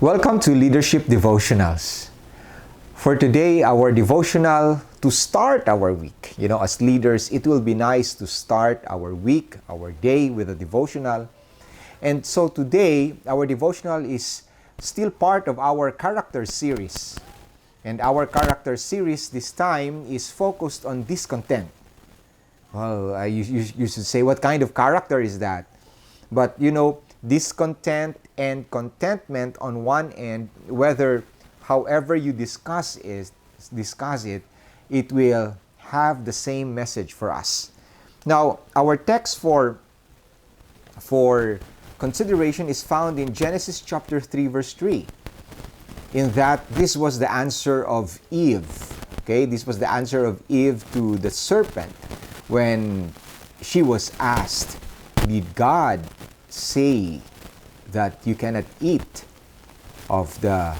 Welcome to Leadership Devotionals. For today, our devotional to start our week. As leaders, it will be nice to start our week, our day with a devotional. And so today, our devotional is still part of our character series. And our character series this time is focused on discontent. Well, you should say, what kind of character is that? But discontent and contentment on one end, however you discuss it, it will have the same message for us. Now, our text for consideration is found in Genesis chapter 3, verse 3. In that, this was the answer of Eve. Okay, this was the answer of Eve to the serpent when she was asked, did God say that you cannot eat of the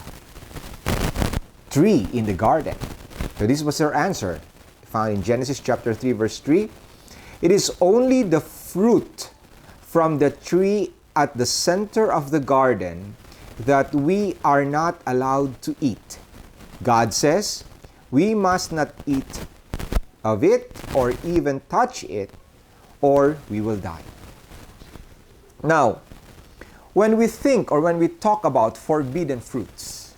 tree in the garden? So this was her answer, found in Genesis chapter 3, verse 3. It is only the fruit from the tree at the center of the garden that we are not allowed to eat. God says we must not eat of it or even touch it, or we will die. Now, when we think or when we talk about forbidden fruits,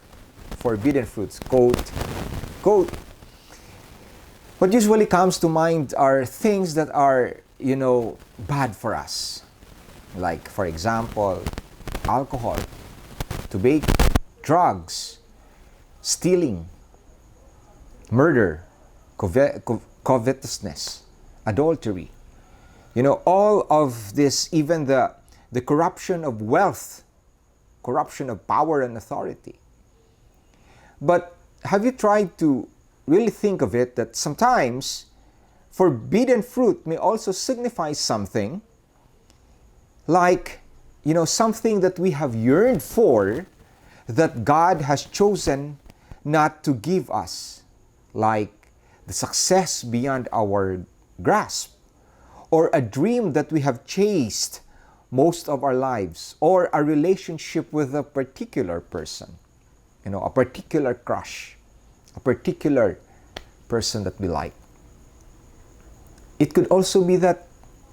quote, what usually comes to mind are things that are, bad for us. Like, for example, alcohol, tobacco, drugs, stealing, murder, covetousness, adultery. All of this, even the corruption of wealth, corruption of power and authority. But have you tried to really think of it that sometimes forbidden fruit may also signify something like, something that we have yearned for that God has chosen not to give us, like the success beyond our grasp, or a dream that we have chased most of our lives, or a relationship with a particular person, a particular crush, a particular person that we like. It could also be that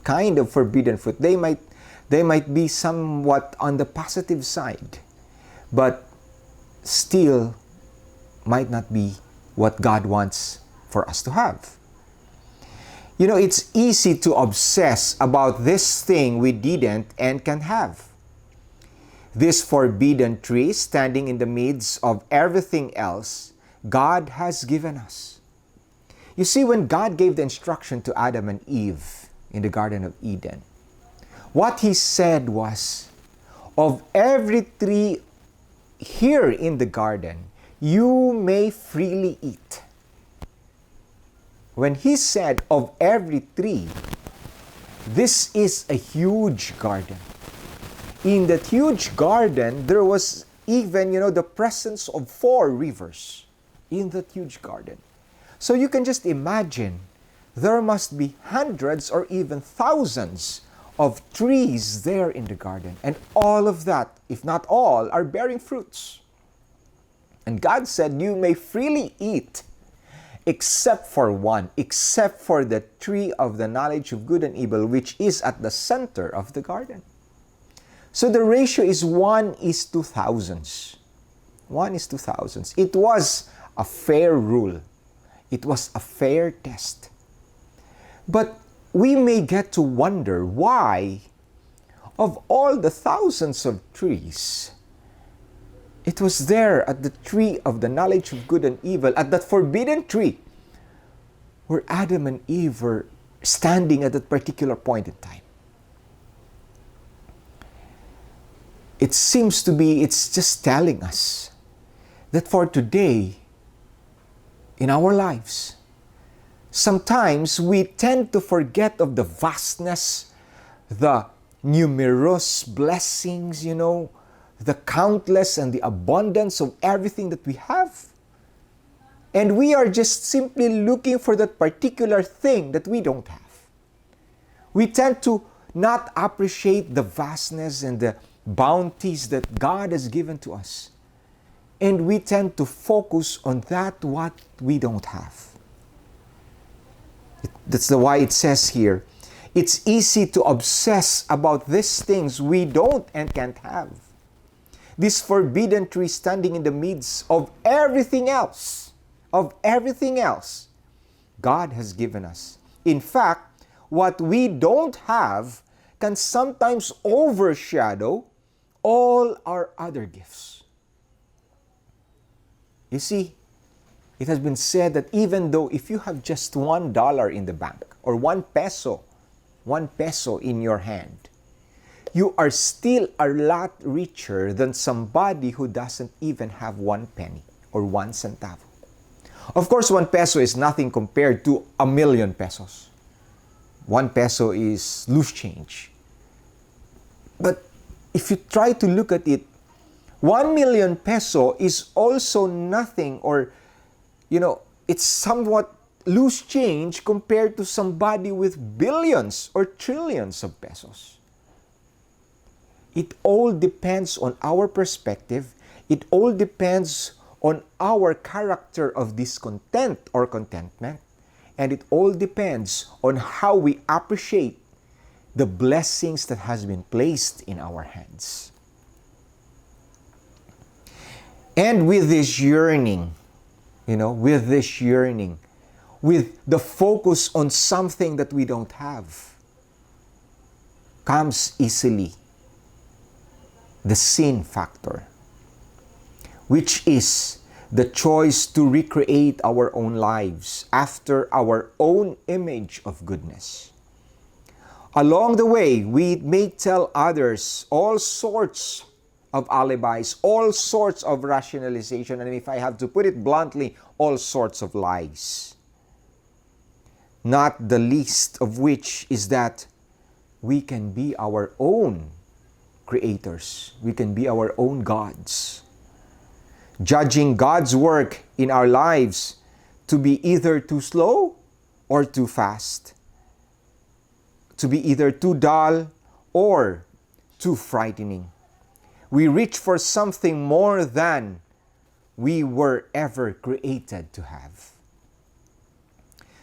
kind of forbidden fruit. They might be somewhat on the positive side, but still might not be what God wants for us to have. It's easy to obsess about this thing we didn't and can have. This forbidden tree standing in the midst of everything else God has given us. You see, when God gave the instruction to Adam and Eve in the Garden of Eden, what He said was, of every tree here in the garden, you may freely eat. When He said of every tree, this is a huge garden. In that huge garden, there was even, the presence of 4 rivers in that huge garden. So you can just imagine, there must be hundreds or even thousands of trees there in the garden. And all of that, if not all, are bearing fruits. And God said, you may freely eat, except for one, except for the tree of the knowledge of good and evil, which is at the center of the garden. So the ratio is 1:thousands. 1:thousands. It was a fair rule. It was a fair test. But we may get to wonder why, of all the thousands of trees, it was there at the tree of the knowledge of good and evil, at that forbidden tree, where Adam and Eve were standing at that particular point in time. It seems to be, it's just telling us that for today, in our lives, sometimes we tend to forget of the vastness, the numerous blessings, the countless and the abundance of everything that we have. And we are just simply looking for that particular thing that we don't have. We tend to not appreciate the vastness and the bounties that God has given to us. and we tend to focus on that what we don't have. That's why it says here, it's easy to obsess about these things we don't and can't have. This forbidden tree standing in the midst of everything else, God has given us. In fact, what we don't have can sometimes overshadow all our other gifts. You see, it has been said that even though if you have just $1 in the bank or 1 peso in your hand, you are still a lot richer than somebody who doesn't even have 1 penny or 1 centavo. Of course, 1 peso is nothing compared to 1,000,000 pesos. 1 peso is loose change. But if you try to look at it, 1,000,000 peso is also nothing, or, it's somewhat loose change compared to somebody with billions or trillions of pesos. It all depends on our perspective. It all depends on our character of discontent or contentment. And it all depends on how we appreciate the blessings that has been placed in our hands. And with this yearning, with the focus on something that we don't have, comes easily the sin factor, which is the choice to recreate our own lives after our own image of goodness. Along the way, we may tell others all sorts of alibis, all sorts of rationalization, and if I have to put it bluntly, all sorts of lies. Not the least of which is that we can be our own creators. We can be our own gods. Judging God's work in our lives to be either too slow or too fast, to be either too dull or too frightening. We reach for something more than we were ever created to have.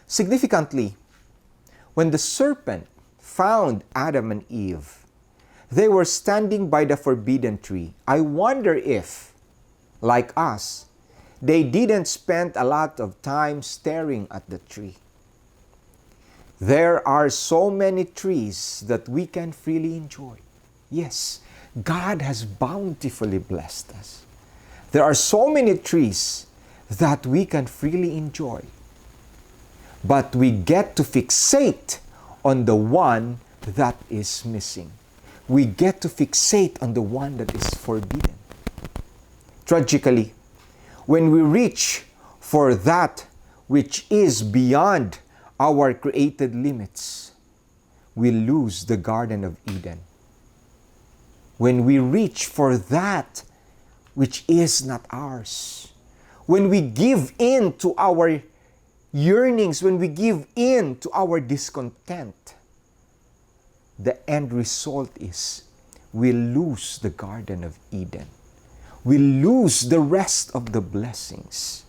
Significantly, when the serpent found Adam and Eve, they were standing by the forbidden tree. I wonder if, like us, they didn't spend a lot of time staring at the tree. There are so many trees that we can freely enjoy. Yes, God has bountifully blessed us. There are so many trees that we can freely enjoy. But we get to fixate on the one that is missing. We get to fixate on the one that is forbidden. Tragically, when we reach for that which is beyond our created limits, we lose the Garden of Eden. When we reach for that which is not ours, when we give in to our yearnings, when we give in to our discontent, the end result is we lose the Garden of Eden. We lose the rest of the blessings,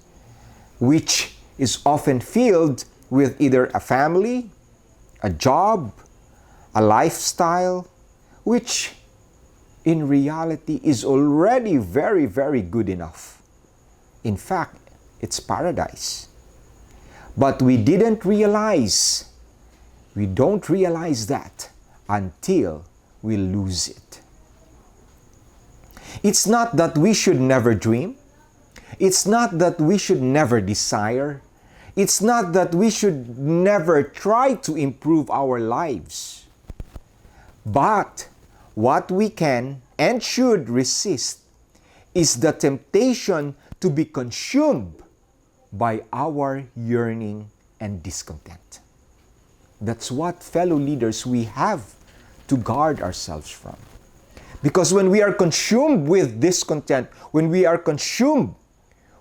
which is often filled with either a family, a job, a lifestyle, which in reality is already very, very good enough. In fact, it's paradise. But we don't realize that until we lose it. It's not that we should never dream. It's not that we should never desire. It's not that we should never try to improve our lives. But what we can and should resist is the temptation to be consumed by our yearning and discontent. That's what, fellow leaders, we have to guard ourselves from. Because when we are consumed with discontent, when we are consumed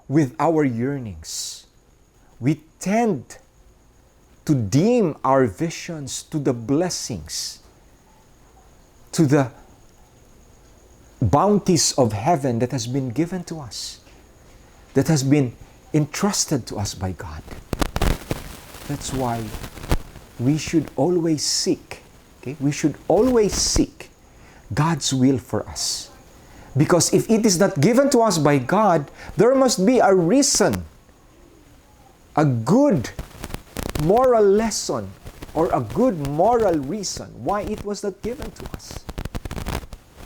with our yearnings, we tend to dim our visions to the blessings, to the bounties of heaven that has been given to us. that has been entrusted to us by God. That's why we should always seek, okay? We should always seek God's will for us. Because if it is not given to us by God, there must be a reason, a good moral lesson, or a good moral reason why it was not given to us.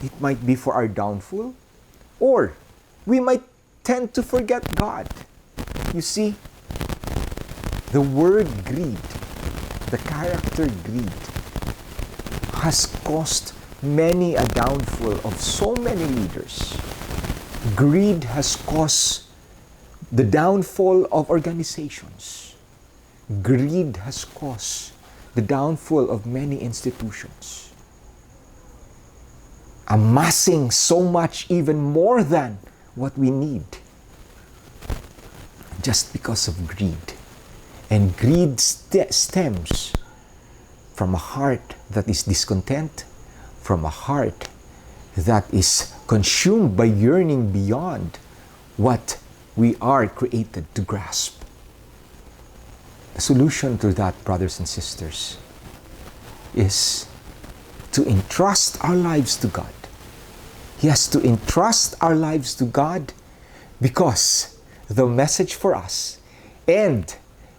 It might be for our downfall, or we might tend to forget God. You see, the word greed, the character greed, has caused many a downfall of so many leaders. Greed has caused the downfall of organizations. Greed has caused the downfall of many institutions. Amassing so much, even more than what we need, just because of greed. And greed stems from a heart that is discontent, from a heart that is consumed by yearning beyond what we are created to grasp. The solution to that, brothers and sisters, is to entrust our lives to God. Yes, to entrust our lives to God, because the message for us and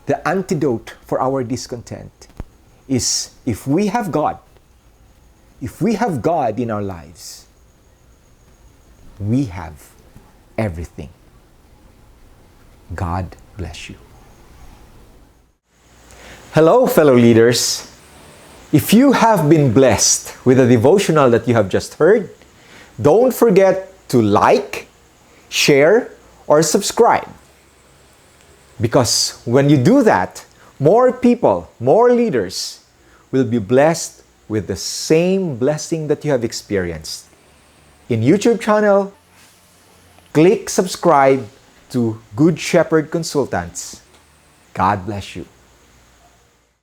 the antidote for our discontent is, if we have God in our lives, we have everything. God bless you. Hello, fellow leaders. If you have been blessed with the devotional that you have just heard, don't forget to like, share, or subscribe. Because when you do that, more people, more leaders will be blessed with the same blessing that you have experienced. In YouTube channel, click subscribe to Good Shepherd Consultants. God bless you.